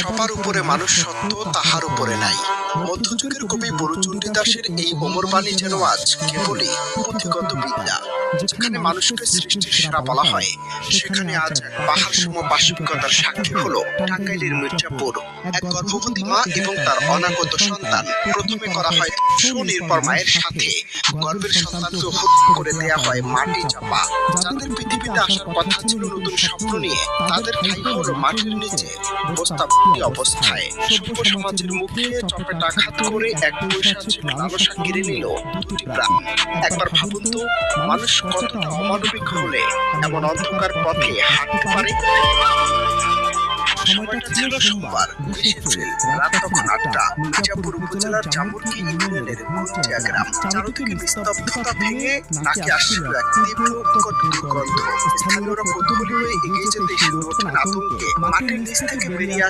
সবার উপরে মানুষ সত্য, তাহার উপরে নাই। মধ্যযুগের কবি বড়ুচণ্ডী দাসের এই অমরবাণী যেন আজ কেবলই পুঁথিগত বিদ্যা। যেখানে মানুষকে সৃষ্টির সেরা বলা হয়, সেখানে আজ এক পাহাড়সম বাস্তবিকতার সাক্ষী হলো টাঙ্গাইলের মির্জাপুর। এক গর্ভবতী মা এবং তার অনাগত সন্তান। প্রথমে করা হয় সুনির্ভর মায়ের সাথে গর্ভের সন্তানকে হত্যা করে দেয়া হয় মাটি চাপা। যাদের পৃথিবীতে আসার কথা ছিল নতুন স্বপ্ন নিয়ে, তাদের ঠাঁই হলো মাটির নিচে বস্তা অবস্থায়। সভ্য সমাজের মুখে চপেটাঘাত করে এক পৈশাচিক লালসা কেড়ে নিল দুটি প্রাণ। একবার ভাবুন তো, মানুষ কতটা অমানবিক হলে এমন অন্ধকার পথে হাঁটতে পারে। সময়টা ছিল সোমবার 20 এপ্রিল, রাত তখন 8টা। মির্জাপুর উপজেলার জামুরকি ইউনিয়নের গুলটিয়া গ্রাম। চারদিকে নিস্তব্ধতা ভেঙে নাকে আসছিল এক তীব্র উৎকট দুর্গন্ধ। স্থানীয়রা কৌতূহলী হয়ে এগিয়ে যেতে শুরু ওঠেন আতঙ্কে। মাটির নিচ থেকে বেরিয়ে